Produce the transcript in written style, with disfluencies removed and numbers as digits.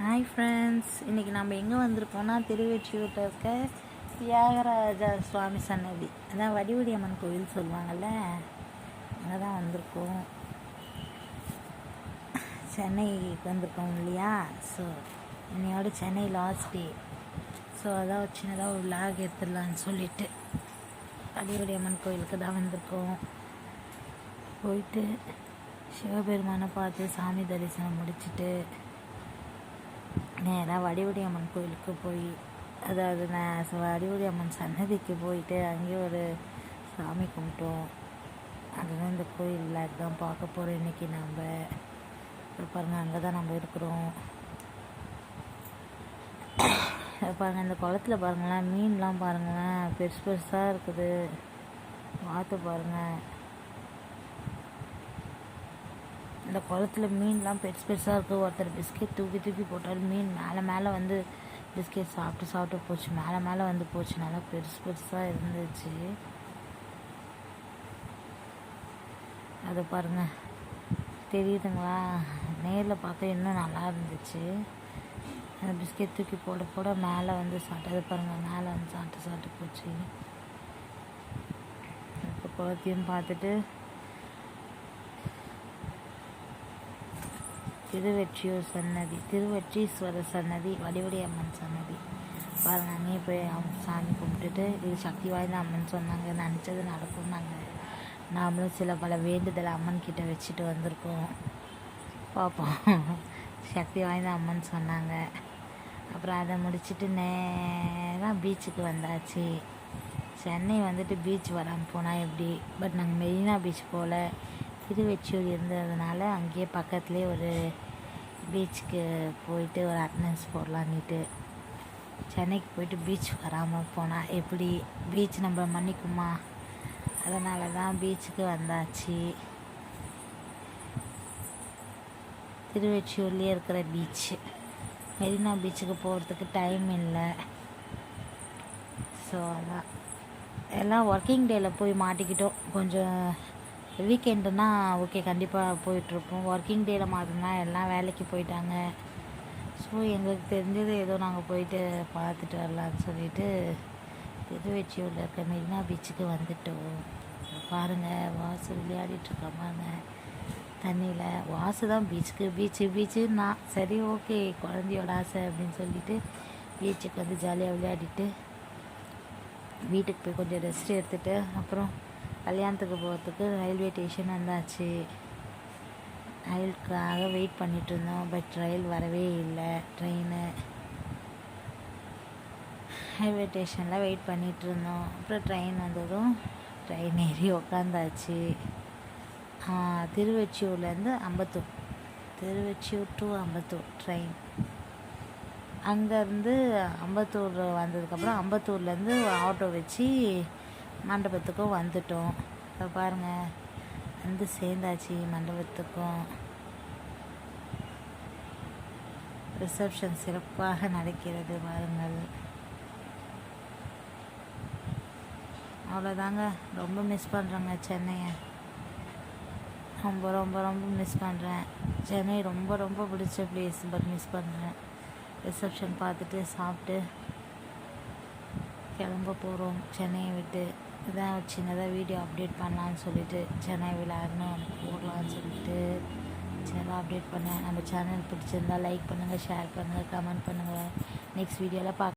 Hi friends, இன்றைக்கி நம்ம எங்கே வந்திருக்கோம்னா திருவெற்றியூரில் இருக்க தியாகராஜா சுவாமி சன்னதி, அதான் வடிவடி அம்மன் கோவில் சொல்லுவாங்கள்ல, அங்கே தான் வந்திருக்கோம். சென்னைக்கு வந்திருக்கோம் இல்லையா. ஸோ இன்னையோட சென்னை லாஸ்ட் டே. ஸோ அதான் சின்னதாக ஒரு விளாக் எடுத்துடலான்னு சொல்லிட்டு வடிவடி அம்மன் கோவிலுக்கு தான் வந்திருக்கோம். போயிட்டு சிவபெருமானை பார்த்து சாமி தரிசனம் முடிச்சுட்டு நேராக வடிவடி அம்மன் கோயிலுக்கு போய், அதாவது நான் வடிவடி அம்மன் சன்னதிக்கு போயிட்டு அங்கேயே ஒரு சாமி கும்பிட்டோம். அதுதான் இந்த கோயிலில் அதுதான் பார்க்க போகிறோம் இன்றைக்கி. நம்ம பாருங்கள், அங்கே தான் நம்ம இருக்கிறோம். பாருங்கள், இந்த குளத்தில் பாருங்களேன், மீன்லாம் பாருங்களேன், பெருசு பெருசாக இருக்குது. பார்த்து பாருங்கள், இந்த குளத்தில் மீன்லாம் பெருசு பெருசாக இருக்குது. ஒருத்தர் பிஸ்கெட் தூக்கி போட்டால் மீன் மேலே வந்து பிஸ்கெட் சாப்பிட்டு போச்சு. மேலே வந்து போச்சு. நல்லா பெருசு பெருசாக இருந்துச்சு. அதை பாருங்கள், தெரியுதுங்களா? நேரில் பார்க்க இன்னும் நல்லா இருந்துச்சு. அந்த பிஸ்கெட் தூக்கி போட மேலே வந்து சாப்பிட்டு பாருங்கள், மேலே வந்து சாப்பிட்டு போச்சு. இப்போ குளத்தையும் பார்த்துட்டு திருவெற்றியூர் சன்னதி, திருவெற்றீஸ்வரர் சன்னதி, வடிவடி அம்மன் சன்னதி பாருங்கள். அங்கேயே போய் சாமி கும்பிட்டுட்டு, இது சக்தி வாய்ந்த அம்மன் சொன்னாங்க, நினச்சது நடக்கும்னாங்க. நாமளும் சில பல வேண்டுதலை அம்மன் கிட்ட வச்சுட்டு வந்திருக்கோம். பார்ப்போம். சக்தி வாய்ந்த அம்மன் சொன்னாங்க. அப்புறம் அதை முடிச்சுட்டு நேராக பீச்சுக்கு வந்தாச்சு. சென்னை வந்துட்டு பீச் வராமல் போனால் எப்படி? பட் நாங்கள் மெரினா பீச் போல் திருவெற்றியூர் இருந்ததுனால அங்கேயே பக்கத்துலேயே ஒரு பீச்சுக்கு போயிட்டு ஒரு அட்டண்டன்ஸ் போடலான்னுட்டு, சென்னைக்கு போயிட்டு பீச் வராமல் போனால் எப்படி? பீச் நம்ம மன்னிக்குமா? அதனால தான் பீச்சுக்கு வந்தாச்சு. திருவெற்றியூர்லேயே இருக்கிற பீச்சு. மெரினா பீச்சுக்கு போகிறதுக்கு டைம் இல்லை. ஸோ அதான் எல்லாம் ஒர்க்கிங் டேயில் போய் மாட்டிக்கிட்டோம். கொஞ்சம் வீக்கெண்டுனா ஓகே, கண்டிப்பாக போயிட்டுருப்போம். ஒர்க்கிங் டேயில் மாட்டினா எல்லாம் வேலைக்கு போயிட்டாங்க. ஸோ எங்களுக்கு தெரிஞ்சது ஏதோ நாங்கள் போயிட்டு பார்த்துட்டு வரலான்னு சொல்லிட்டு திருவெற்றியூரில் இருக்க மெரினா பீச்சுக்கு வந்துட்டோம். பாருங்கள், வாசு விளையாடிட்டுருக்காமாங்க தண்ணியில். வாசு தான் பீச்சுன்னா சரி ஓகே, குழந்தையோட ஆசை அப்படின்னு சொல்லிட்டு பீச்சுக்கு வந்து ஜாலியாக விளையாடிட்டு வீட்டுக்கு போய் கொஞ்சம் ரெஸ்ட் எடுத்துகிட்டு அப்புறம் கல்யாணத்துக்கு போகிறதுக்கு ரயில்வே ஸ்டேஷன் வந்தாச்சு. ரயிலுக்காக வெயிட் பண்ணிகிட்டு இருந்தோம். பட் ரயில் வரவே இல்லை. ரயில்வே ஸ்டேஷனில் வெயிட் பண்ணிகிட்டு இருந்தோம். அப்புறம் ட்ரெயின் வந்ததும் ட்ரெயின் ஏறி உக்காந்தாச்சு. திருவெற்றியூர்லேருந்து அம்பத்தூர், திருவெற்றியூர் டு அம்பத்தூர் ட்ரெயின். அங்கேருந்து அம்பத்தூர் வந்ததுக்கப்புறம் அம்பத்தூர்லேருந்து ஆட்டோ வச்சு மண்டபத்துக்கும் வந்துட்டோம். இப்போ பாருங்கள், வந்து சேர்ந்தாச்சு மண்டபத்துக்கும். ரிசப்ஷன் சிறப்பாக நடக்கிறது பாருங்கள். அவ்வளோதாங்க. ரொம்ப மிஸ் பண்ணுறேங்க சென்னையை. ரொம்ப ரொம்ப ரொம்ப மிஸ் பண்ணுறேன். சென்னை ரொம்ப ரொம்ப பிடிச்ச பிளேஸ், பட் மிஸ் பண்ணுறேன். ரிசப்ஷன் பார்த்துட்டு சாப்பிட்டு கிளம்ப போகிறோம் சென்னையை விட்டு. இதான் ஒரு சின்னதாக வீடியோ அப்டேட் பண்ணலான்னு சொல்லிட்டு, சென்னை விளையாடணும் எனக்கு போடலான்னு சொல்லிட்டு சின்னதாக அப்டேட் பண்ணேன். நம்ம சேனல் பிடிச்சிருந்தால் லைக் பண்ணுங்கள், ஷேர் பண்ணுங்கள், கமெண்ட் பண்ணுங்கள். நெக்ஸ்ட் வீடியோவில் பார்க்க